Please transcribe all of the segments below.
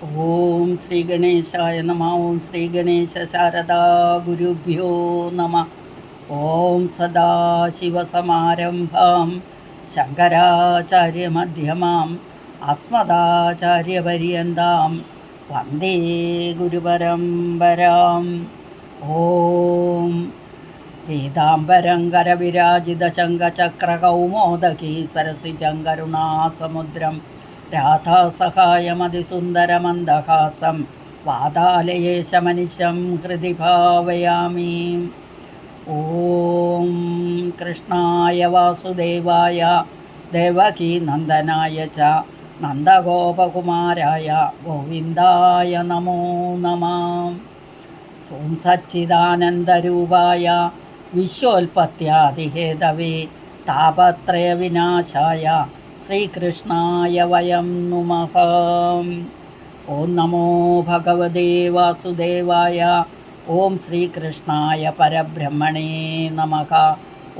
ഓം ശ്രീ ഗണേശായ നമ. ഓം ശ്രീ ഗണേശ ശാരദാ ഗുരുഭ്യോ നമ. ഓം സദാശിവസമാരംഭാം ശങ്കരാചാര്യമധ്യമാം അസ്മദാചാര്യപര്യന്താം വന്ദേ ഗുരുപരമ്പരാം. ഓം പീതാംബരം കരവിരാജിതശങ്കചക്രകൗമോദകീ സരസിജം കരുണാസമുദ്രം രാധാസഹായമതിസുന്ദരമന്ദഹാസം വാതാലയേശമനിശം ഹൃദി ഭാവയാമി. ഓം കൃഷ്ണായ വാസുദേവായ ദേവകീ നന്ദനായ ച നന്ദഗോപകുമാരായ ഗോവിന്ദായ നമോ നമഃ. ഓം സച്ചിദാനന്ദരൂപായ വിശ്വോൽപത്യാദിഹേതവേ താപത്രയവിനാശായ ശ്രീകൃഷ്ണായ വയം നുമഃ. ഓം നമോ ഭഗവതേ വാസുദേവായ. ഓം ശ്രീകൃഷ്ണായ പരബ്രഹ്മണേ നമഃ.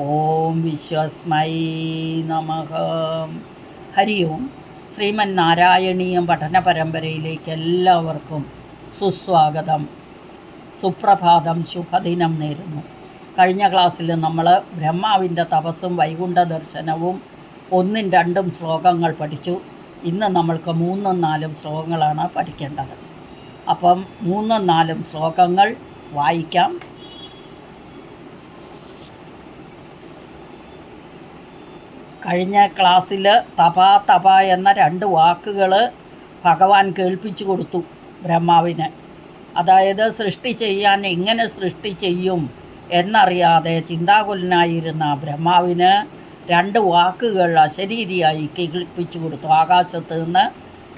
ഓം വിശ്വസ്മൈ നമഃ. ഹരി ഓം. ശ്രീമന്നാരായണീയം പഠന പരമ്പരയിലേക്ക് എല്ലാവർക്കും സുസ്വാഗതം. സുപ്രഭാതം, ശുഭദിനം നേരുന്നു. കഴിഞ്ഞ ക്ലാസ്സിൽ നമ്മൾ ബ്രഹ്മാവിൻ്റെ തപസ്സും വൈകുണ്ഠ ദർശനവും 1, 2 ശ്ലോകങ്ങൾ പഠിച്ചു. ഇന്ന് നമ്മൾക്ക് 3, 4 ശ്ലോകങ്ങളാണ് പഠിക്കേണ്ടത്. അപ്പം 3, 4 ശ്ലോകങ്ങൾ വായിക്കാം. കഴിഞ്ഞ ക്ലാസ്സിൽ തപ എന്ന 2 വാക്കുകൾ ഭഗവാൻ കേൾപ്പിച്ചു കൊടുത്തു ബ്രഹ്മാവിന്. അതായത് സൃഷ്ടി ചെയ്യാൻ എങ്ങനെ സൃഷ്ടി ചെയ്യും എന്നറിയാതെ ചിന്താകുലനായിരുന്ന ബ്രഹ്മാവിന് 2 വാക്കുകൾ അശരീരിയായി കേൾപ്പിച്ചു കൊടുത്തു. ആകാശത്ത് നിന്ന്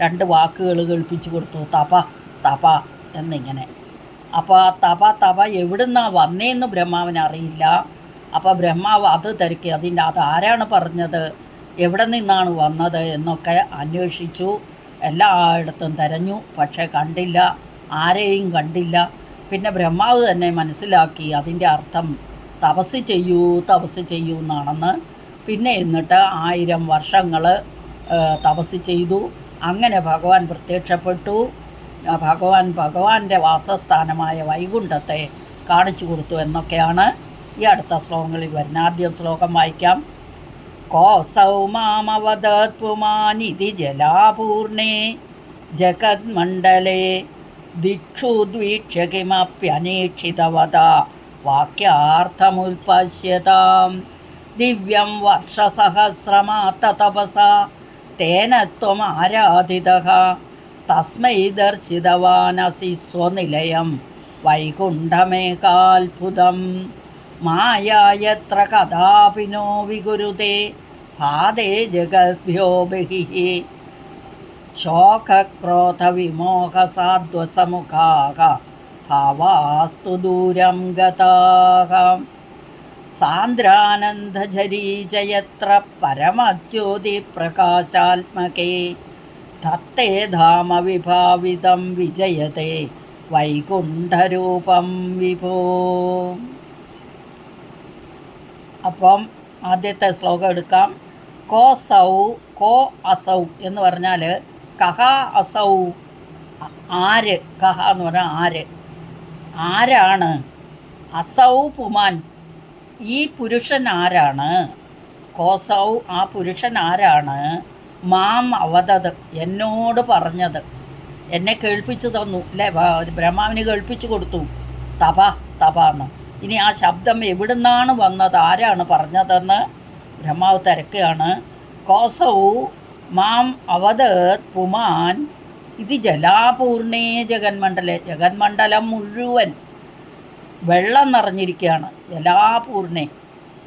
2 വാക്കുകൾ കേൾപ്പിച്ചു കൊടുത്തു. തപ എന്നിങ്ങനെ. അപ്പോൾ ആ തപ എവിടുന്നാണ് വന്നേന്ന് ബ്രഹ്മാവിന് അറിയില്ല. അപ്പോൾ ബ്രഹ്മാവ് അത് തിരക്കി. അതാരാണ് പറഞ്ഞത്, എവിടെ നിന്നാണ് വന്നത് എന്നൊക്കെ അന്വേഷിച്ചു. എല്ലായിടത്തും തിരഞ്ഞു, പക്ഷേ കണ്ടില്ല, ആരെയും കണ്ടില്ല. പിന്നെ ബ്രഹ്മാവ് തന്നെ മനസ്സിലാക്കി അതിൻ്റെ അർത്ഥം തപസ് ചെയ്യൂ എന്നാണെന്ന്. പിന്നെ എന്നിട്ട് 1000 വർഷങ്ങൾ തപസ് ചെയ്തു. അങ്ങനെ ഭഗവാൻ പ്രത്യക്ഷപ്പെട്ടു. ഭഗവാന്റെ വാസസ്ഥാനമായ വൈകുണ്ഠത്തെ കാണിച്ചു കൊടുത്തു എന്നൊക്കെയാണ് ഈ അടുത്ത ശ്ലോകങ്ങളിൽ വരുന്നത്. ആദ്യം ശ്ലോകം വായിക്കാം. കോസൗ മാമവദത് പുമാനിധി ജലാപൂർണേ ജഗന്മണ്ഡലേ ദിക്ഷുദ്വീക്ഷ്യ കിമപ്യനീക്ഷിതവത വാക്യാർത്ഥമുൽപശ്യതാം. ദിവ്യം വർഷസഹസ്രമാത്തതപസാ തേന ത്വമാരാധിതഃ തസ്മൈ ദർശിതവാനസി സ്വനിലയം വൈകുണ്ഠമേകാത്ഭുതം. മായായത്ര കഥാപിനോ വികുരുതേ ഭാതേ ജഗദ്ഭ്യോ ബഹിഃ ശോകക്രോധവിമോഹസാധ്വസമുഖാഃ ഭാവാസ്തു ദൂരം ഗതാഃ. സാന്ദ്രാനന്ദജരീജയത്ര പരമജ്യോതിപ്രകാശാത്മകേ തത്തേ ധാമ വിഭാവിതം വിജയതേ വൈകുണ്ഠരൂപം വിഭോ. അപ്പം ആദ്യത്തെ ശ്ലോകം എടുക്കാം. കോ അസൗ എന്ന് പറഞ്ഞാൽ കഹ അസൗ, ആര്. കഹ എന്ന് പറഞ്ഞാൽ ആരാണ്. അസൗ പുമാൻ, ഈ പുരുഷൻ ആരാണ്. കോസൗ, ആ പുരുഷൻ ആരാണ്. മാം അവതത്, എന്നോട് പറഞ്ഞത്, എന്നെ കേൾപ്പിച്ചു തന്നു അല്ലേ. ബ്രഹ്മാവിന് കേൾപ്പിച്ചു കൊടുത്തു തപ എന്ന്. ഇനി ആ ശബ്ദം എവിടുന്നാണ് വന്നത്, ആരാണ് പറഞ്ഞതെന്ന് ബ്രഹ്മാവ് തിരക്കുകയാണ്. കോസൗ മാം അവതത് പുമാൻ ഇത് ജലാപൂർണേ ജഗന്മണ്ഡലേ. ജഗന്മണ്ഡലം മുഴുവൻ വെള്ളം നിറഞ്ഞിരിക്കുകയാണ്. ജലാപൂർണേ,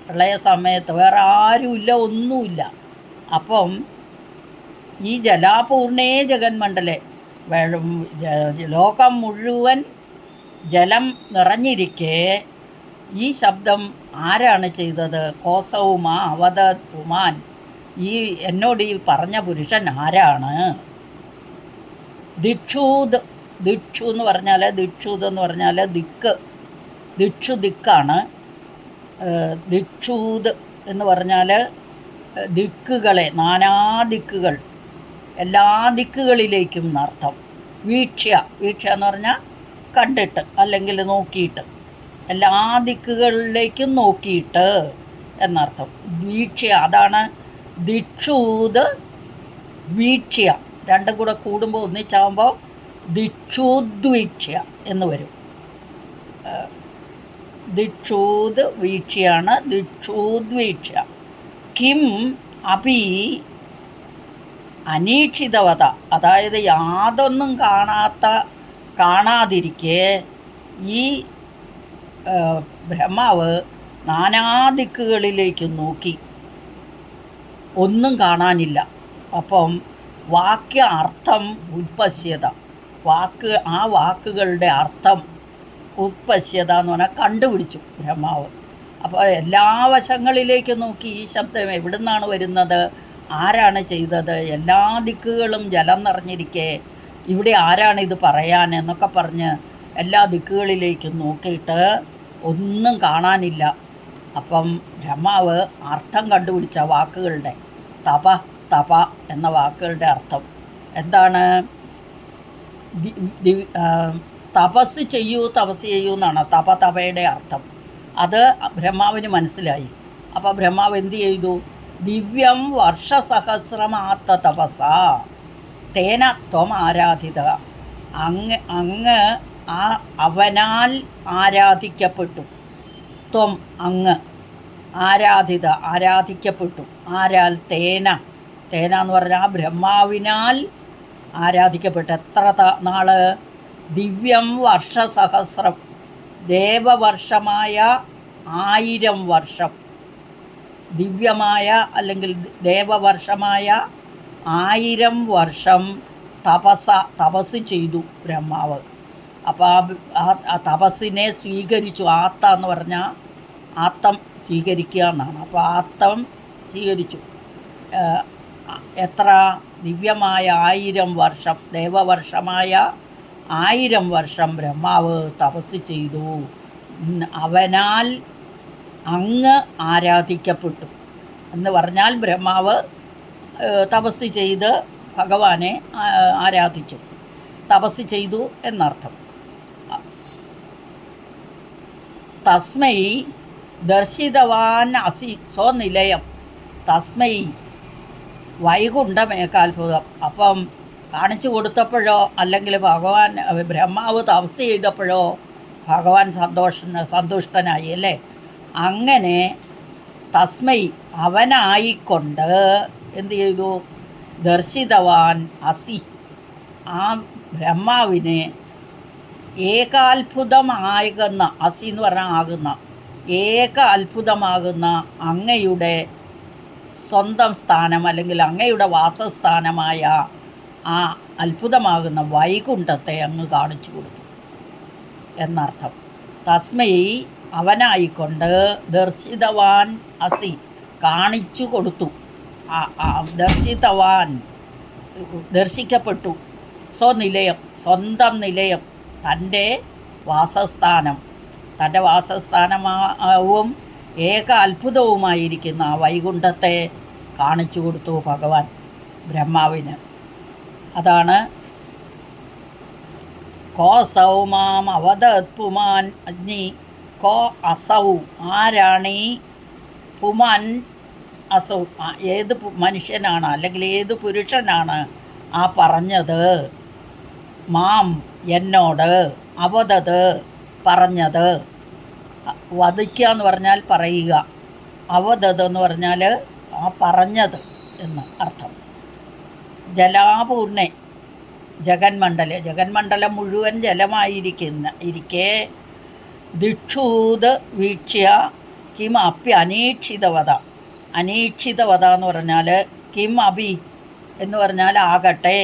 പ്രളയ സമയത്ത് വേറെ ആരുമില്ല, ഒന്നുമില്ല. അപ്പം ഈ ജലാപൂർണേ ജഗന്മണ്ഡലേ, ലോകം മുഴുവൻ ജലം നിറഞ്ഞിരിക്കെ ഈ ശബ്ദം ആരാണ് ചെയ്തത്. കോസൗമാ അവതത് പുമാൻ, ഈ എന്നോട് ഈ പറഞ്ഞ പുരുഷൻ ആരാണ്. ദിക്ഷു എന്ന് പറഞ്ഞാൽ ദിക്കാണ്. ദിക്ഷൂത് എന്ന് പറഞ്ഞാൽ ദിക്കുകളെ, നാനാദിക്കുകൾ, എല്ലാ ദിക്കുകളിലേക്കും എന്നർത്ഥം. വീക്ഷ്യ എന്ന് പറഞ്ഞാൽ കണ്ടിട്ട് അല്ലെങ്കിൽ നോക്കിയിട്ട്, എല്ലാ ദിക്കുകളിലേക്കും നോക്കിയിട്ട് എന്നർത്ഥം. വീക്ഷ്യ, അതാണ് ദിക്ഷൂത് വീക്ഷ്യ. രണ്ടും കൂടെ കൂടുമ്പോൾ ഒന്നിച്ചാകുമ്പോൾ ദിക്ഷൂദ്വീക്ഷ്യ എന്ന് വരും. ദിക്ഷൂത് വീക്ഷ്യാണ് ദിക്ഷൂദ്വീക്ഷ്യ. കിം അപി അനീക്ഷിതവത, അതായത് യാതൊന്നും കാണാതിരിക്കെ ഈ ബ്രഹ്മാവ് നാനാദിക്കുകളിലേക്ക് നോക്കി, ഒന്നും കാണാനില്ല. അപ്പം വാക്യ അർത്ഥം ഉത്പശ്യത, ആ വാക്കുകളുടെ അർത്ഥം ഉത്പശ്യത എന്ന് പറഞ്ഞാൽ കണ്ടുപിടിച്ചു ബ്രഹ്മാവ്. അപ്പോൾ എല്ലാ വശങ്ങളിലേക്ക് നോക്കി ഈ ശബ്ദം എവിടെ നിന്നാണ് വരുന്നത്, ആരാണ് ചെയ്തത്, എല്ലാ ദിക്കുകളും ജലം നിറഞ്ഞിരിക്കെ ഇവിടെ ആരാണിത് പറയാൻ എന്നൊക്കെ പറഞ്ഞ് എല്ലാ ദിക്കുകളിലേക്കും നോക്കിയിട്ട് ഒന്നും കാണാനില്ല. അപ്പം ബ്രഹ്മാവ് അർത്ഥം കണ്ടുപിടിച്ച വാക്കുകളുടെ, തപ എന്ന വാക്കുകളുടെ അർത്ഥം എന്താണ്? തപസ് ചെയ്യൂ എന്നാണ് തപയുടെ അർത്ഥം. അത് ബ്രഹ്മാവിന് മനസ്സിലായി. അപ്പോൾ ബ്രഹ്മാവ് എന്ത് ചെയ്തു? ദിവ്യം വർഷസഹസ്രമാത്ത തപസ തേന ത്വം ആരാധിത, അങ്ങ് അവനാൽ ആരാധിക്കപ്പെട്ടു. ത്വം അങ്ങ് ആരാധിക്കപ്പെട്ടു. ആരാൽ? തേന എന്ന് പറഞ്ഞാൽ ബ്രഹ്മാവിനാൽ ആരാധിക്കപ്പെട്ടു. എത്ര നാള്? ദിവ്യം വർഷസഹസ്രം, ദേവവർഷമായ 1000 വർഷം. ദിവ്യമായ അല്ലെങ്കിൽ ദേവവർഷമായ 1000 വർഷം തപസ് ചെയ്തു ബ്രഹ്മാവ്. അപ്പോൾ ആ തപസ്സിനെ സ്വീകരിച്ചു. ആത്ത എന്ന് പറഞ്ഞാൽ ആത്തം സ്വീകരിക്കുക എന്നാണ്. അപ്പോൾ ആത്തം സ്വീകരിച്ചു. എത്ര? ദിവ്യമായ 1000 വർഷം, ദേവവർഷമായ 1000 വർഷം ബ്രഹ്മാവ് തപസ് ചെയ്തു. അവനാൽ അങ്ങ് ആരാധിക്കപ്പെട്ടു എന്ന് പറഞ്ഞാൽ ബ്രഹ്മാവ് തപസ് ചെയ്ത് ഭഗവാനെ ആരാധിച്ചു, തപസ് ചെയ്തു എന്നർത്ഥം. തസ്മൈ ദർശിതവാൻ അസി സ്വനിലയം. തസ്മൈ വൈകുണ്ഠമേകാത്ഭുതം. അപ്പം കാണിച്ചു കൊടുത്തപ്പോഴോ അല്ലെങ്കിൽ ബ്രഹ്മാവ് തപസ് ചെയ്തപ്പോഴോ ഭഗവാൻ സന്തുഷ്ടനായി അല്ലേ? അങ്ങനെ തസ്മൈ അവനായിക്കൊണ്ട് എന്ത് ചെയ്തു? ദർശിതവാൻ അസി, ആ ബ്രഹ്മാവിനെ ഏകാത്ഭുതമാകുന്ന, അസി എന്ന് പറഞ്ഞാൽ ആകുന്ന, അത്ഭുതമാകുന്ന അങ്ങയുടെ സ്വന്തം സ്ഥാനം അല്ലെങ്കിൽ അങ്ങയുടെ വാസസ്ഥാനമായ ആ അത്ഭുതമാകുന്ന വൈകുണ്ഠത്തെ അങ്ങ് കാണിച്ചു കൊടുത്തു എന്നർത്ഥം. തസ്മൈ അവനായിക്കൊണ്ട് ദർശിതവാൻ അസി കാണിച്ചു കൊടുത്തു. ദർശിക്കപ്പെട്ടു. സ്വനിലയം, സ്വന്തം നിലയം, തൻ്റെ വാസസ്ഥാനമാവും അത്ഭുതവുമായിരിക്കുന്ന ആ വൈകുണ്ഠത്തെ കാണിച്ചു കൊടുത്തു ഭഗവാൻ ബ്രഹ്മാവിന്. അതാണ് കോസൗ മാം അവദത് പുമാൻ അഗ്നി. കോ അസൗ, ആരാണീ? പുമാൻ അസൗ, ഏത് മനുഷ്യനാണ് അല്ലെങ്കിൽ ഏത് പുരുഷനാണ് ആ പറഞ്ഞത്? മാം, എന്നോട്, അവദത് പറഞ്ഞത്. വധിക്കുക എന്ന് പറഞ്ഞാൽ പറയുക, അവദത് എന്ന് പറഞ്ഞാൽ ആ പറഞ്ഞത് എന്ന് അർത്ഥം. ജലാപൂർണെ, ജഗന്മണ്ഡലം മുഴുവൻ ഇരിക്കെ ദിക്ഷൂത് വീക്ഷ്യ കിം അപ്പി അനീക്ഷിതവത. അനീക്ഷിതവത എന്ന് പറഞ്ഞാൽ കിം അഭി എന്ന് പറഞ്ഞാൽ ആകട്ടെ,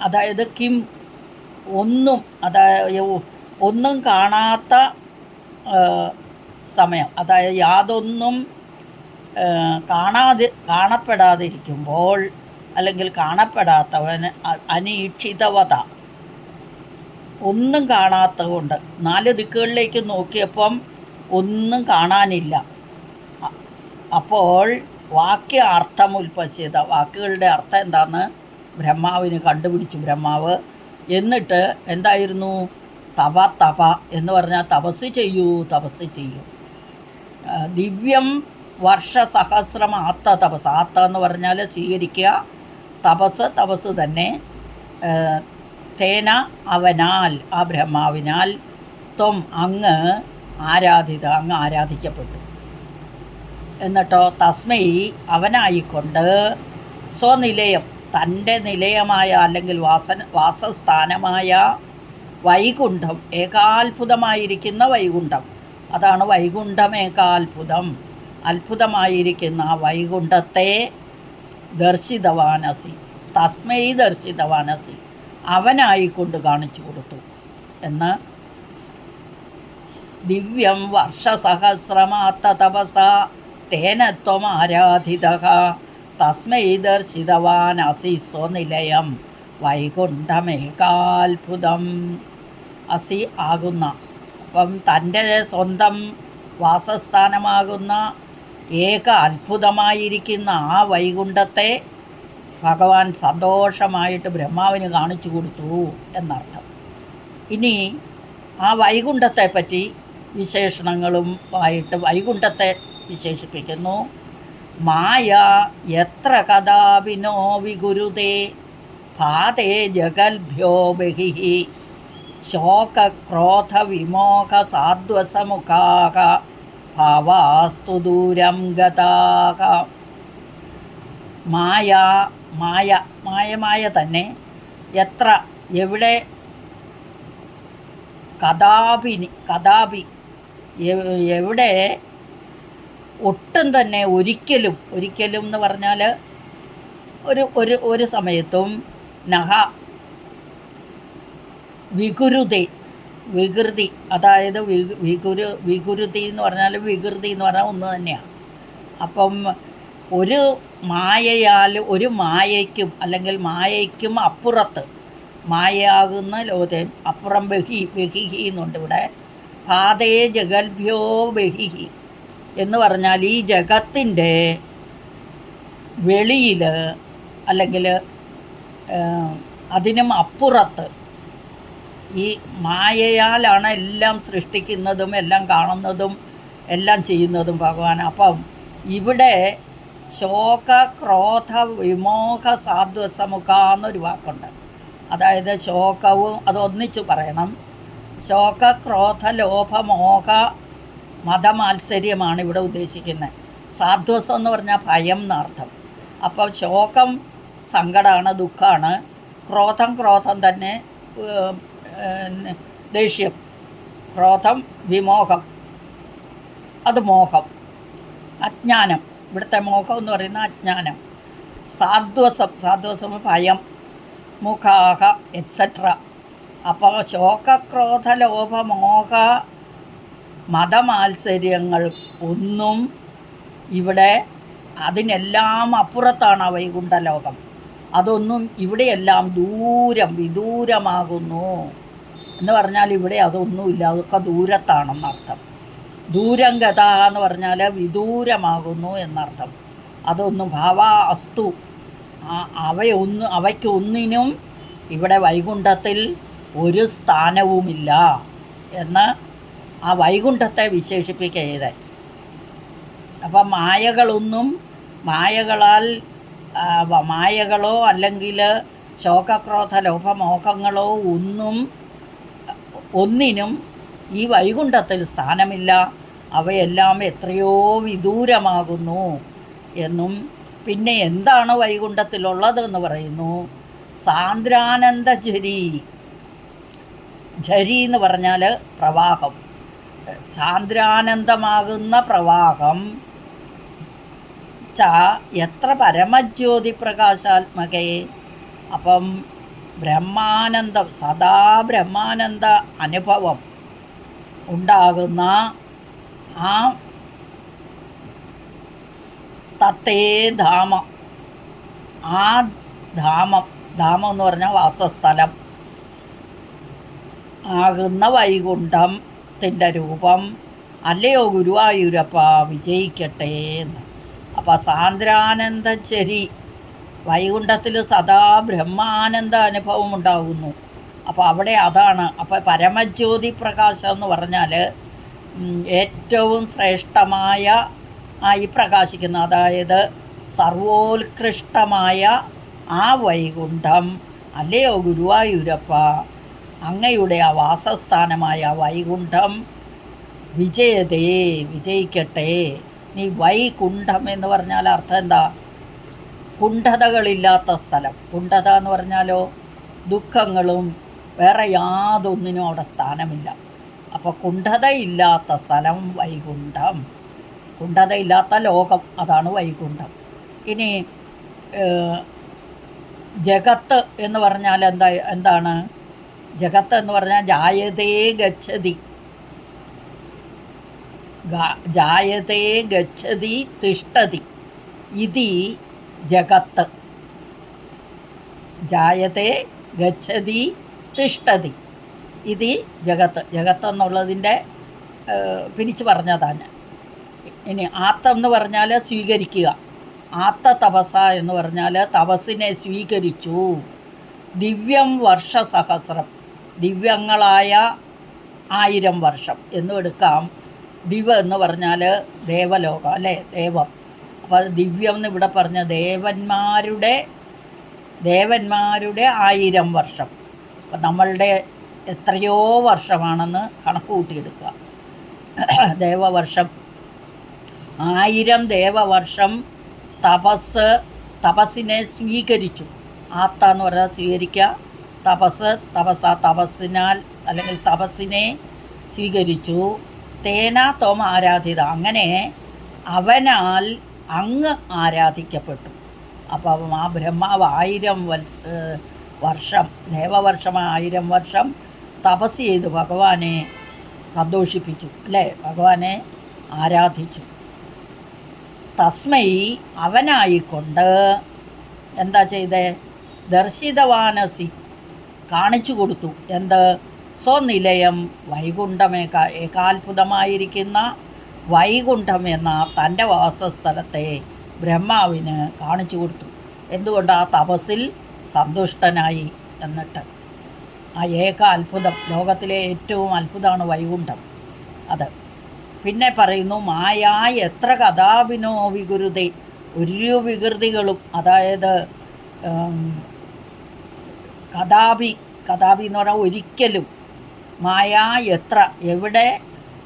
അതായത് കിം ഒന്നും, അതായത് ഒന്നും കാണാത്ത സമയം, അതായത് യാതൊന്നും കാണപ്പെടാതിരിക്കുമ്പോൾ അല്ലെങ്കിൽ കാണപ്പെടാത്തവന് അനീക്ഷിതവത, ഒന്നും കാണാത്തത് കൊണ്ട് 4 ദിക്കുകളിലേക്ക് നോക്കിയപ്പം ഒന്നും കാണാനില്ല. അപ്പോൾ വാക്യ അർത്ഥം ഉൽപ്പശ്യത, വാക്കുകളുടെ അർത്ഥം എന്താണെന്ന് ബ്രഹ്മാവിന് കണ്ടുപിടിച്ചു ബ്രഹ്മാവ്. എന്നിട്ട് എന്തായിരുന്നു? തപ എന്ന് പറഞ്ഞാൽ തപസ് ചെയ്യൂ, തപസ് ചെയ്യൂ. ദിവ്യം വർഷസഹസ്രം ആത്ത തപസ്. ആത്ത എന്ന് പറഞ്ഞാൽ സ്വീകരിക്കുക, തപസ് തന്നെ. തേന അവനാൽ, ആ ബ്രഹ്മാവിനാൽ, ത്വം അങ്ങ് അങ്ങ് ആരാധിക്കപ്പെട്ടു. എന്നിട്ടോ തസ്മൈ അവനായിക്കൊണ്ട് സ്വനിലയം, തൻ്റെ നിലയമായ അല്ലെങ്കിൽ വാസസ്ഥാനമായ വൈകുണ്ഠം, ഏകാത്ഭുതമായിരിക്കുന്ന വൈകുണ്ഠം, അതാണ് വൈകുണ്ഠമേകാത്ഭുതം, അത്ഭുതമായിരിക്കുന്ന ആ വൈകുണ്ഠത്തെ ദർശിതവാനസി, തസ്മൈ ദർശിതവാനസി, അവനായിക്കൊണ്ട് കാണിച്ചു കൊടുത്തു എന്ന്. ദിവ്യം വർഷസഹസ്രമാത്ത തപസ തേന ത്വം ആരാധിതഃ തസ്മൈ ദർശിതവാനസി സ്വനിലയം വൈകുണ്ഠമേകാത്ഭുതം. അസി ആകുന്ന, അപ്പം തൻ്റെ സ്വന്തം വാസസ്ഥാനമാകുന്ന ഏക അത്ഭുതമായിരിക്കുന്ന ആ വൈകുണ്ഠത്തെ ഭഗവാൻ സന്തോഷമായിട്ട് ബ്രഹ്മാവിന് കാണിച്ചു കൊടുത്തു എന്നർത്ഥം. ഇനി ആ വൈകുണ്ഠത്തെപ്പറ്റി വിശേഷണങ്ങളും ആയിട്ട് വൈകുണ്ഠത്തെ വിശേഷിപ്പിക്കുന്നു. മായ യത്ര കഥാവിനോ വിഗുരുതേ ഭാതേ ജഗൽഭ്യോ ബഹിഃ ശോകക്രോധ വിമോഹ സാധ്വസമുഖാഃ ഭാവാസ്തു ദൂരം ഗതാഃ. മായ തന്നെ എത്ര, എവിടെ, കഥാപി എവിടെ, ഒട്ടും തന്നെ ഒരിക്കലും എന്ന് പറഞ്ഞാൽ ഒരു സമയത്തും നഹ വികൃതി, അതായത് വികൃതി എന്ന് പറഞ്ഞാൽ വികൃതി എന്ന് പറഞ്ഞാൽ ഒന്ന് തന്നെയാണ്. അപ്പം ഒരു മായയ്ക്കും അല്ലെങ്കിൽ മായയ്ക്കും അപ്പുറത്ത്, മായയാകുന്ന ലോകത്തെ അപ്പുറം ബഹിഹി എന്നുണ്ട് ഇവിടെ. ഭാതേ ജഗൽഭ്യോ ബഹിഹി എന്ന് പറഞ്ഞാൽ ഈ ജഗത്തിൻ്റെ വെളിയിൽ അല്ലെങ്കിൽ അതിനും അപ്പുറത്ത് ഈ മായയാലാണ് എല്ലാം സൃഷ്ടിക്കുന്നതും എല്ലാം കാണുന്നതും എല്ലാം ചെയ്യുന്നതും ഭഗവാൻ. അപ്പം ഇവിടെ ശോക ക്രോധ വിമോഹ സാധ്വസമുഖ എന്നൊരു വാക്കുണ്ട്. അതായത് ശോകവും അതൊന്നിച്ചു പറയണം. ശോക ക്രോധ ലോഭ മോഹ മതമാത്സര്യമാണ് ഇവിടെ ഉദ്ദേശിക്കുന്നത്. സാധ്വസം എന്ന് പറഞ്ഞാൽ ഭയം എന്നർത്ഥം. അപ്പോൾ ശോകം സങ്കടമാണ്, ദുഃഖമാണ്. ക്രോധം തന്നെ ദേഷ്യം. ക്രോധം വിമോഹം, അത് മോഹം. അജ്ഞാനം, ഇവിടുത്തെ മോഹം എന്ന് പറയുന്ന അജ്ഞാനം. സാധ്വസം ഭയം, മുഖാഹ എക്സെട്ര. അപ്പോൾ ശോകക്രോധ ലോഭ മോഹ മതമാത്സര്യങ്ങൾ ഒന്നും ഇവിടെ, അതിനെല്ലാം അപ്പുറത്താണ് ആ വൈകുണ്ഠലോകം. അതൊന്നും ഇവിടെയെല്ലാം വിദൂരമാകുന്നു എന്ന് പറഞ്ഞാൽ ഇവിടെ അതൊന്നുമില്ല, അതൊക്കെ ദൂരത്താണെന്നർത്ഥം. ദൂരം ഗത എന്ന് പറഞ്ഞാൽ വിദൂരമാകുന്നു എന്നർത്ഥം. അതൊന്നും ഭാവാസ്തു, അവയ്ക്കൊന്നിനും ഇവിടെ വൈകുണ്ഠത്തിൽ ഒരു സ്ഥാനവുമില്ല എന്ന് ആ വൈകുണ്ഠത്തെ വിശേഷിപ്പിക്കുക. അപ്പം മായകളോ അല്ലെങ്കിൽ ശോകക്രോധ ലോഭമോഹങ്ങളോ ഒന്നിനും ഈ വൈകുണ്ഠത്തിൽ സ്ഥാനമില്ല. അവയെല്ലാം എത്രയോ വിദൂരമാകുന്നു എന്നും. പിന്നെ എന്താണ് വൈകുണ്ഠത്തിലുള്ളതെന്ന് പറയുന്നു. സാന്ദ്രാനന്ദ ഝരി എന്ന് പറഞ്ഞാൽ പ്രവാഹം, സാന്ദ്രാനന്ദമാകുന്ന പ്രവാഹം. എത്ര പരമജ്യോതി പ്രകാശാത്മകേ. അപ്പം ബ്രഹ്മാനന്ദം, സദാ ബ്രഹ്മാനന്ദ അനുഭവം ഉണ്ടാകുന്ന ആ തത്തേ ധാമം, ആ ധാമം എന്ന് പറഞ്ഞാൽ വാസസ്ഥലം ആകുന്ന വൈകുണ്ഠത്തിൻ്റെ രൂപം അല്ലയോ ഗുരുവായൂരപ്പ വിജയിക്കട്ടെ എന്ന്. അപ്പോൾ സാന്ദ്രാനന്ദചരി വൈകുണ്ഠത്തിൽ സദാ ബ്രഹ്മാനന്ദ അനുഭവം ഉണ്ടാകുന്നു. അപ്പോൾ അവിടെ അതാണ്. അപ്പോൾ പരമജ്യോതി പ്രകാശം എന്ന് പറഞ്ഞാൽ ഏറ്റവും ശ്രേഷ്ഠമായ ഈ പ്രകാശിക്കുന്ന, അതായത് സർവോത്കൃഷ്ടമായ ആ വൈകുണ്ഠം, അല്ലയോ ഗുരുവായൂരപ്പ, അങ്ങയുടെ ആ വാസസ്ഥാനമായ വൈകുണ്ഠം വിജയതേ, വിജയിക്കട്ടെ. നീ വൈകുണ്ഠം എന്ന് പറഞ്ഞാൽ അർത്ഥം എന്താ? കുണ്ഠതകളില്ലാത്ത സ്ഥലം. കുണ്ഠത എന്ന് പറഞ്ഞാലോ ദുഃഖങ്ങളും വേറെ യാതൊന്നിനും അവിടെ സ്ഥാനമില്ല. അപ്പോൾ കുണ്ഠതയില്ലാത്ത സ്ഥലം വൈകുണ്ഠം, കുണ്ഠതയില്ലാത്ത ലോകം, അതാണ് വൈകുണ്ഠം. ഇനി ജഗത്ത് എന്ന് പറഞ്ഞാൽ എന്താണ്? ജഗത്ത് എന്ന് പറഞ്ഞാൽ ജായതേ ഗച്ഛതി, ജായതേ ഗച്ഛതി തിഷ്ഠതി ഇതി ജഗത്ത്. ജായതേ ഗച്ഛതി തിഷ്ഠതി ഇതി ജഗത്ത്. ജഗത്ത് എന്നുള്ളതിൻ്റെ പിരിച്ചു പറഞ്ഞതാണ്. ഇനി ആത്തം എന്ന് പറഞ്ഞാൽ സ്വീകരിക്കുക. ആത്ത തപസ എന്ന് പറഞ്ഞാൽ തപസ്സിനെ സ്വീകരിച്ചു. ദിവ്യം വർഷസഹസ്രം, ദിവ്യങ്ങളായ 1000 വർഷം എന്നും എടുക്കാം. ദിവ എന്ന് പറഞ്ഞാൽ ദേവലോകം, അല്ലേ, ദേവം. അപ്പോൾ ദിവ്യം എന്ന് ഇവിടെ പറഞ്ഞ ദേവന്മാരുടെ 1000 വർഷം. അപ്പം നമ്മളുടെ എത്രയോ വർഷമാണെന്ന് കണക്ക് കൂട്ടിയെടുക്കുക. ദേവവർഷം 1000 ദേവവർഷം തപസ്സിനെ സ്വീകരിച്ചു. ആത്ത എന്ന് പറഞ്ഞാൽ സ്വീകരിക്കുക, തപസ്സിനാൽ അല്ലെങ്കിൽ തപസ്സിനെ സ്വീകരിച്ചു. തേന തോമ ആരാധിത, അങ്ങനെ അവനാൽ അങ്ങ് ആരാധിക്കപ്പെട്ടു. അപ്പം ആ ബ്രഹ്മാവ് 1000 വർഷം, ദേവവർഷമായ 1000 വർഷം തപസ് ചെയ്ത് ഭഗവാനെ സന്തോഷിപ്പിച്ചു, അല്ലേ, ഭഗവാനെ ആരാധിച്ചു. തസ്മൈ, അവനായിക്കൊണ്ട് എന്താ ചെയ്തേ? ദർശിതവാനസി, കാണിച്ചു കൊടുത്തു. എന്ത്? സ്വനിലയം വൈകുണ്ഠമേ, ഏകാത്ഭുതമായിരിക്കുന്ന വൈകുണ്ഠം എന്ന തൻ്റെ വാസസ്ഥലത്തെ ബ്രഹ്മാവിന് കാണിച്ചു കൊടുത്തു. എന്തുകൊണ്ട്? ആ തപസ്സിൽ സന്തുഷ്ടനായി. എന്നിട്ട് ആ ഏക അത്ഭുതം, ലോകത്തിലെ ഏറ്റവും അത്ഭുതമാണ് വൈകുണ്ഠം. അത് പിന്നെ പറയുന്നു, മായാ എത്ര കഥാഭിനോ വികൃതി, ഒരു വികൃതികളും, അതായത് കഥാപി എന്ന് പറഞ്ഞാൽ ഒരിക്കലും, മായാ എത്ര, എവിടെ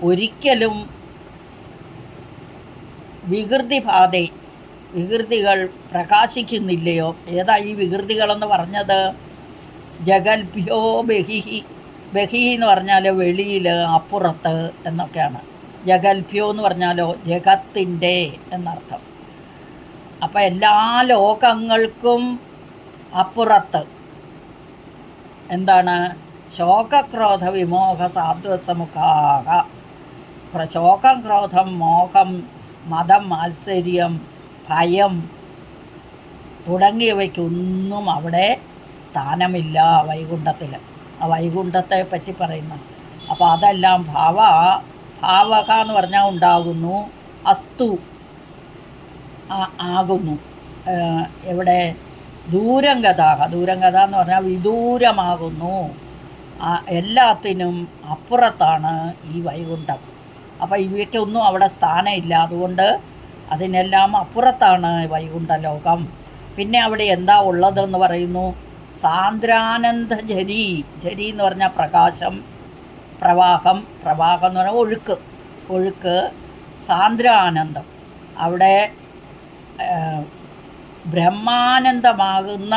ഒരിക്കലും വികൃതിഭാതേ, വികൃതികൾ പ്രകാശിക്കുന്നില്ലയോ. ഏതാ ഈ വികൃതികളെന്ന് പറഞ്ഞത്? ജഗൽഭ്യോ ബഹിഹി, ബഹിഹി എന്ന് പറഞ്ഞാൽ വെളിയിൽ, അപ്പുറത്ത് എന്നൊക്കെയാണ്. ജഗൽഭ്യോ എന്ന് പറഞ്ഞാലോ ജഗത്തിൻ്റെ എന്നർത്ഥം. അപ്പം എല്ലാ ലോകങ്ങൾക്കും അപ്പുറത്ത് എന്താണ്? ശോകക്രോധ വിമോഹ സാധ്വസമുഖാക. ശോകം, ക്രോധം, മോഹം, മതം, മാത്സര്യം, ഭയം തുടങ്ങിയവയ്ക്കൊന്നും അവിടെ സ്ഥാനമില്ല വൈകുണ്ഠത്തിൽ. ആ വൈകുണ്ഠത്തെ പറ്റി പറയുന്നു. അപ്പോൾ അതെല്ലാം ഭാവക എന്ന് പറഞ്ഞാൽ ഉണ്ടാകുന്നു, അസ്തു ആകുന്നു. എവിടെ? ദൂരംഗതാഹ, ദൂരംഗത എന്ന് പറഞ്ഞാൽ വിദൂരമാകുന്നു. എല്ലാത്തിനും അപ്പുറത്താണ് ഈ വൈകുണ്ഠം. അപ്പോൾ ഇവയ്ക്കൊന്നും അവിടെ സ്ഥാനമില്ല. അതുകൊണ്ട് അതിനെല്ലാം അപ്പുറത്താണ് വൈകുണ്ഠ ലോകം. പിന്നെ അവിടെ എന്താ ഉള്ളതെന്ന് പറയുന്നു? സാന്ദ്രാനന്ദ ജരി, ജരി എന്ന് പറഞ്ഞാൽ പ്രകാശം, പ്രവാഹം, പ്രവാഹം എന്ന് പറഞ്ഞാൽ ഒഴുക്ക്, സാന്ദ്രാനന്ദം. അവിടെ ബ്രഹ്മാനന്ദമാകുന്ന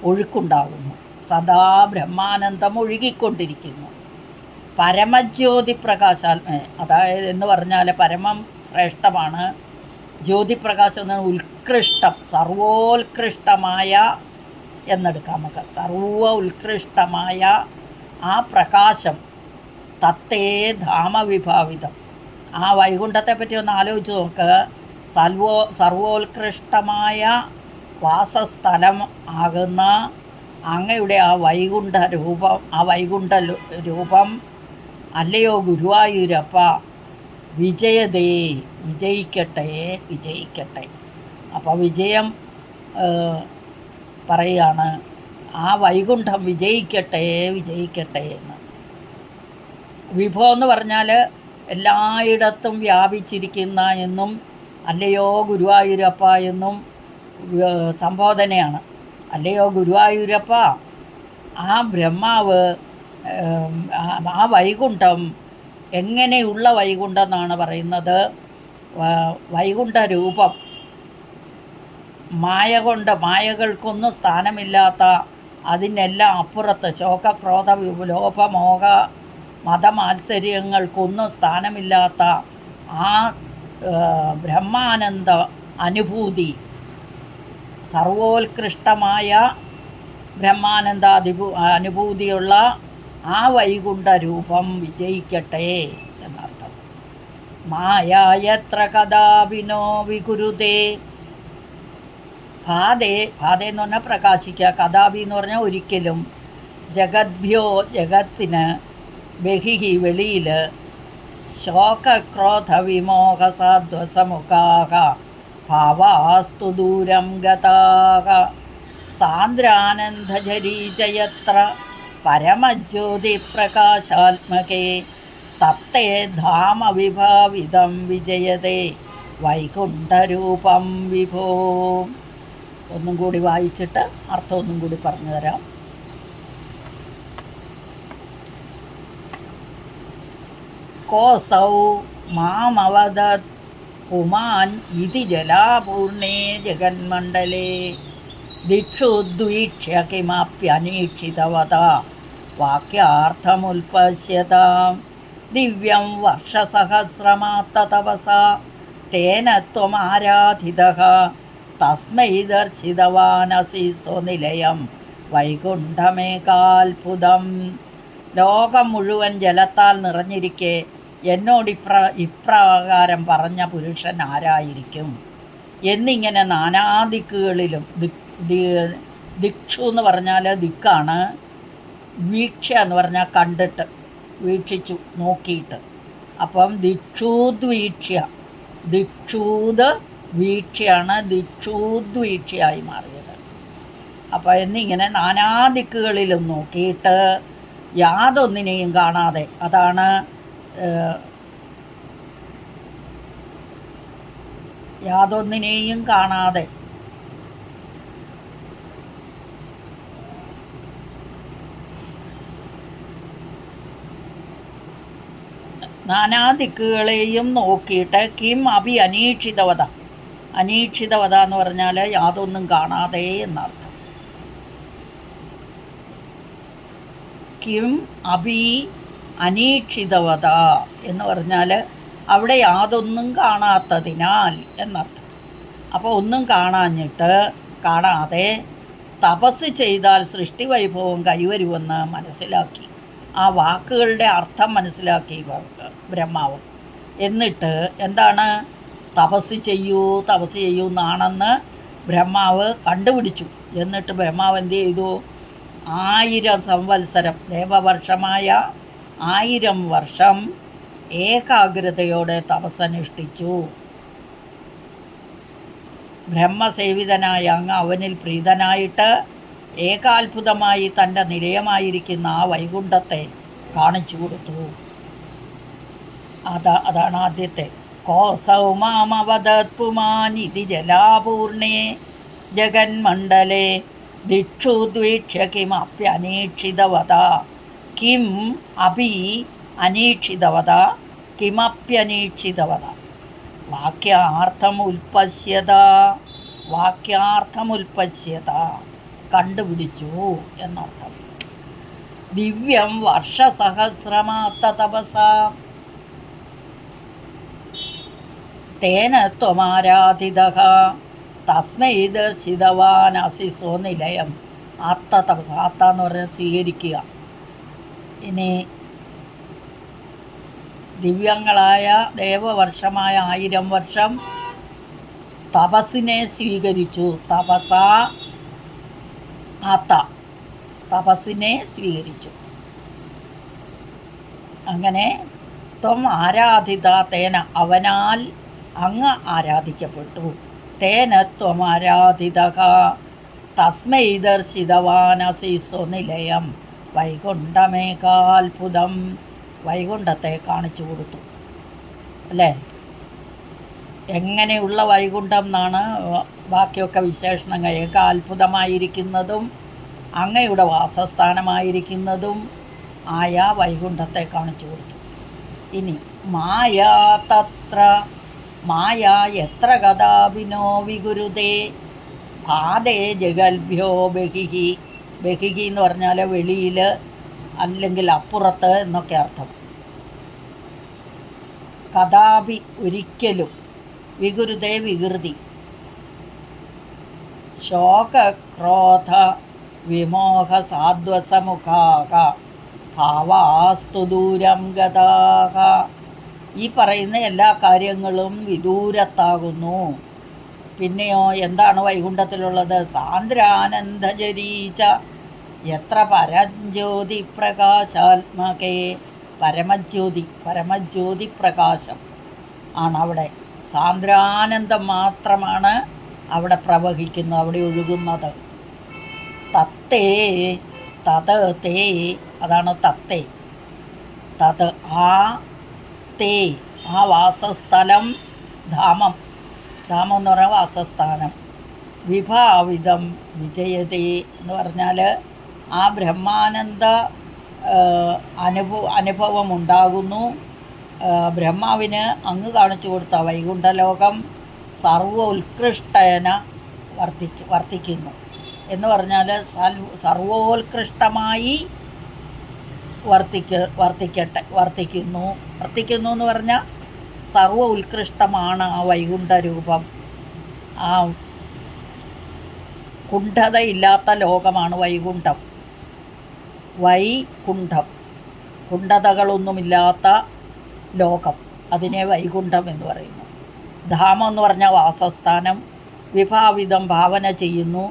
ഒഴുക്കുണ്ടാകുന്നു. സദാ ബ്രഹ്മാനന്ദം ഒഴുകിക്കൊണ്ടിരിക്കുന്നു. പരമജ്യോതി പ്രകാശാത്മേ, അതായത് എന്ന് പറഞ്ഞാൽ പരമം ശ്രേഷ്ഠമാണ്. ജ്യോതിപ്രകാശം എന്ന് പറഞ്ഞാൽ ഉത്കൃഷ്ടം, സർവോത്കൃഷ്ടമായ എന്നെടുക്കാം നമുക്ക്. സർവ ഉത്കൃഷ്ടമായ ആ പ്രകാശം തത്തേ ധാമവിഭാവിതം. ആ വൈകുണ്ഠത്തെ പറ്റി ഒന്ന് ആലോചിച്ച് നോക്ക്. സർവോത്കൃഷ്ടമായ വാസസ്ഥലം ആകുന്ന അങ്ങയുടെ ആ വൈകുണ്ഠ രൂപം അല്ലയോ ഗുരുവായൂരപ്പ, വിജയതേ, വിജയിക്കട്ടെ. അപ്പോൾ വിജയം പറയുകയാണ്, ആ വൈകുണ്ഠം വിജയിക്കട്ടെ വിജയിക്കട്ടെ എന്ന്. വിഭോ എന്ന് പറഞ്ഞാൽ എല്ലായിടത്തും വ്യാപിച്ചിരിക്കുന്ന എന്നും അല്ലയോ ഗുരുവായൂരപ്പ എന്നും സംബോധനയാണ്. അല്ലയോ ഗുരുവായൂരപ്പ, ആ ബ്രഹ്മാവ്, ആ വൈകുണ്ഠം എങ്ങനെയുള്ള വൈകുണ്ഠം എന്നാണ് പറയുന്നത്. വൈകുണ്ഠ രൂപം മായകൾക്കൊന്നും സ്ഥാനമില്ലാത്ത, അതിനെല്ലാം അപ്പുറത്ത് ശോകക്രോധ ലോഭമോഹ മതമാത്സര്യങ്ങൾക്കൊന്നും സ്ഥാനമില്ലാത്ത ആ ബ്രഹ്മാനന്ദ അനുഭൂതി, സർവോത്കൃഷ്ടമായ ബ്രഹ്മാനന്ദ അനുഭൂതിയുള്ള ആ വൈകുണ്ഠ രൂപം വിജയിക്കട്ടെ എന്നർത്ഥം. മായത്ര കഥാവിനോ വികുരുതേ. ഭാതേ എന്ന് പറഞ്ഞാൽ പ്രകാശിക്കുക, കഥാവി എന്ന് പറഞ്ഞാൽ ഒരിക്കലും, ജഗദ്ഭ്യോ ജഗത്തിന്, ബഹിഹി വെളിയിൽ, ശോകക്രോധ വിമോഹ സാധ്വസമുഖാഹ ഭാവാസ്തു ദൂരം ഗതാഹ സാന്ദ്രാനന്ദജരീജയത്ര പരമജ്യോതിപ്രകാശാത്മകേ തത്തേ ധാമവിഭാവിതം വിജയതേ വൈകുണ്ഠരൂപം വിഭോ. ഒന്നും കൂടി വായിച്ചിട്ട് അർത്ഥം ഒന്നും കൂടി പറഞ്ഞു തരാം. കോസൗ മാമവദത് പുമാൻ ഇതി ജലാപൂർണേ ജഗന്മണ്ഡലേ ദിക്ഷുദ്വീക്ഷ്യ കിമപ്യനീക്ഷിതവത വാക്യാർത്ഥമുൽപശ്യതാം ദിവ്യം വർഷസഹസ്രമാത്തതപസാ തേന ത്വമാരാധിതഃ തസ്മൈ ദർശിതവാനസി സ്വനിലയം വൈകുണ്ഠമേകാത്ഭുതം. ലോകം മുഴുവൻ ജലത്താൽ നിറഞ്ഞിരിക്കെ എന്നോട് ഇപ്രകാരം പറഞ്ഞ പുരുഷൻ ആരായിരിക്കും എന്നിങ്ങനെ നാനാദിക്കുകളിലും, ദിക്ഷു എന്ന് പറഞ്ഞാൽ ദിക്കാണ്, വീക്ഷ എന്ന് പറഞ്ഞാൽ കണ്ടിട്ട്, വീക്ഷിച്ചു, നോക്കിയിട്ട്. അപ്പം ദിക്ഷൂദ്വീക്ഷ്യ, ദിക്ഷൂത് വീക്ഷ്യാണ് ദിക്ഷൂദ്വീക്ഷ്യായി മാറിയത്. അപ്പോൾ എന്നിങ്ങനെ നാനാദിക്കുകളിലും നോക്കിയിട്ട് യാതൊന്നിനെയും കാണാതെ, അതാണ് യാതൊന്നിനെയും കാണാതെ നാനാദിക്കുകളെയും നോക്കിയിട്ട് കിം അഭി അനീക്ഷിതവത, അനീക്ഷിതവത എന്ന് പറഞ്ഞാൽ യാതൊന്നും കാണാതെ എന്നർത്ഥം. കിം അഭി അനീക്ഷിതവത എന്ന് പറഞ്ഞാൽ അവിടെ യാതൊന്നും കാണാത്തതിനാൽ എന്നർത്ഥം. അപ്പോൾ ഒന്നും കാണാതെ തപസ് ചെയ്താൽ സൃഷ്ടിവൈഭവം കൈവരുമെന്ന് മനസ്സിലാക്കി. ആ വാക്കുകളുടെ അർത്ഥം മനസ്സിലാക്കി ബ്രഹ്മാവ്. എന്നിട്ട് എന്താണ്, തപസ് ചെയ്യൂ എന്നാണെന്ന് ബ്രഹ്മാവ് കണ്ടുപിടിച്ചു. എന്നിട്ട് ബ്രഹ്മാവ് എന്ത് ചെയ്തു, 1000 സംവത്സരം, ദേവവർഷമായ 1000 വർഷം ഏകാഗ്രതയോടെ തപസ്സനുഷ്ഠിച്ചു. ബ്രഹ്മസേവിതനായ അങ്ങ് അവനിൽ പ്രീതനായിട്ട് ഏകാത്ഭുതമായി തൻ്റെ നിലയമായിരിക്കുന്ന ആ വൈകുണ്ഠത്തെ കാണിച്ചു കൊടുത്തു. അതാണ് ആദ്യത്തെ. കോസൗ മാമവദത് പുമാനിതി ജലാപൂർണേ ജഗന്മണ്ഡലേ ദിക്ഷുദ്വീക്ഷ്യ കിമപ്യനീക്ഷിതവത. കിം അഭി അനീക്ഷിതവത കിമപ്യനീക്ഷിതവത. വാക്യാർത്ഥമുൽപശ്യത കണ്ടുപിടിച്ചു എന്നർത്ഥം. ദിവ്യം വർഷസഹസ്രമാത്ത തപസാ തേന ത്വമാരാധിതഃ തസ്മൈ ദർശിതവാനസി സ്വനിലയം. ആത്തതപസ, ആത്ത എന്ന് പറഞ്ഞാൽ സ്വീകരിക്കുക. ഇനി ദിവ്യങ്ങളായ ദേവവർഷമായ 1000 വർഷം തപസ്സിനെ സ്വീകരിച്ചു. തപസാ ആത്ത, തപസ്സിനെ സ്വീകരിച്ചു. അങ്ങനെ ത്വം ആരാധിത തേന, അവനാൽ അങ്ങ് ആരാധിക്കപ്പെട്ടു. തേന ത്വമാരാധിതഃ തസ്മൈ ദർശിതവാനസി സ്വനിലയം വൈകുണ്ഠമേകാത്ഭുതം. വൈകുണ്ഠത്തെ കാണിച്ചു കൊടുത്തു അല്ലേ? എങ്ങനെയുള്ള വൈകുണ്ഠം എന്നാണ് ബാക്കിയൊക്കെ വിശേഷണങ്ങൾ. ഏകാത്ഭുതമായിരിക്കുന്നതും അങ്ങയുടെ വാസസ്ഥാനമായിരിക്കുന്നതും ആയ വൈകുണ്ഠത്തെ കാണിച്ചു കൊടുത്തു. ഇനി മായാ തത്ര മായാ എത്ര കഥാപിനോ വിഗുരുതേ ഭാതേ ജഗൽഭ്യോ ബഹിഹി. ബഹിഹി എന്ന് പറഞ്ഞാൽ വെളിയിൽ അല്ലെങ്കിൽ അപ്പുറത്ത് എന്നൊക്കെ അർത്ഥം. കഥാപി ഒരിക്കലും, വിഗുരുതേ വികൃതി, ശോകക്രോധ വിമോഹ സാധ്വസമുഖാക ഭാവാസ്തു ദൂരം ഗതാക. ഈ പറയുന്ന എല്ലാ കാര്യങ്ങളും വിദൂരത്താകുന്നു. പിന്നെയോ എന്താണ് വൈകുണ്ഠത്തിലുള്ളത്? സാന്ദ്രാനന്ദജരീച എത്ര പരജ്യോതി പ്രകാശാത്മകേ. പരമജ്യോതി പ്രകാശം ആണ് അവിടെ. സാന്ദ്രാനന്ദം മാത്രമാണ് അവിടെ പ്രവഹിക്കുന്നത്, അവിടെ ഒഴുകുന്നത്. തത്തേ തത് തേ, അതാണ് തത്തേ. തത് ആ തേ, ആ വാസസ്ഥലം, ധാമം. ധാമം എന്ന് പറഞ്ഞാൽ വാസസ്ഥാനം. വിഭാവിധം വിജയതേ എന്ന് പറഞ്ഞാൽ ആ ബ്രഹ്മാനന്ദ അനുഭവമുണ്ടാകുന്നു. ബ്രഹ്മാവിന് അങ്ങ് കാണിച്ചു കൊടുത്ത വൈകുണ്ഠലോകം സർവ ഉത്കൃഷ്ടേന വർത്തിക്കുന്നു എന്ന് പറഞ്ഞാൽ സർവോത്കൃഷ്ടമായി വർത്തിക്കുന്നു എന്ന് പറഞ്ഞാൽ സർവ ഉത്കൃഷ്ടമാണ് ആ വൈകുണ്ഠ രൂപം. ആ കുണ്ഠതയില്ലാത്ത ലോകമാണ് വൈകുണ്ഠം. വൈകുണ്ഠം, കുണ്ഠതകളൊന്നുമില്ലാത്ത ലോകം, അതിനെ വൈകുണ്ഠം എന്ന് പറയുന്നു. ധാമം എന്ന് പറഞ്ഞാൽ വാസസ്ഥാനം. വിഭാവിധം ഭാവന ചെയ്യുന്നു.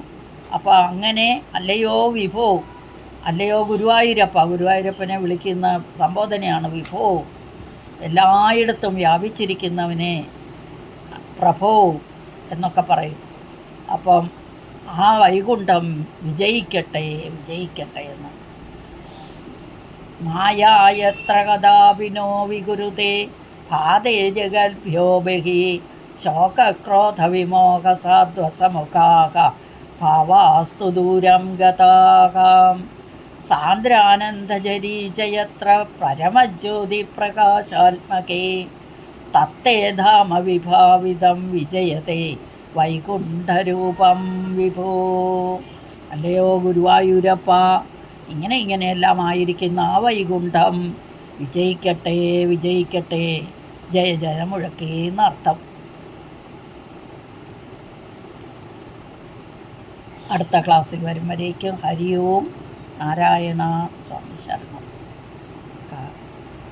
അപ്പോൾ അങ്ങനെ അല്ലയോ വിഭോ, അല്ലയോ ഗുരുവായൂരപ്പ, ഗുരുവായൂരപ്പനെ വിളിക്കുന്ന സംബോധനയാണ് വിഭോ, എല്ലായിടത്തും വ്യാപിച്ചിരിക്കുന്നവനെ, പ്രഭോ എന്നൊക്കെ പറയും. അപ്പം ആ വൈകുണ്ഠം വിജയിക്കട്ടെ എന്ന്. മായായത്ര കഥാപിനോ വിഗുരുതേ ഭാതേ ജഗൽഭ്യോ ബഹി ശോകക്രോധ വിമോഹ സാധ്വസമുഖാക ഭാവാസ്തു ദൂരം ഗതാകാം. സാന്ദ്രാനന്ദജരീചയത്ര പരമജ്യോതി പ്രകാശാത്മകേ തത്തേ ധാമ വിഭാവിധം വിജയത്തെ വൈകുണ്ഠരൂപം വിഭോ. അല്ലയോ ഗുരുവായൂരപ്പ, ഇങ്ങനെയെല്ലാം ആയിരിക്കുന്ന ആ വൈകുണ്ഠം വിജയിക്കട്ടെ, ജയ ജയ മുഴക്കേ എന്നർത്ഥം. അടുത്ത ക്ലാസ്സിൽ വരും വരേക്കും ഹരി ഓം നാരായണ സ്വാമി ശരണം.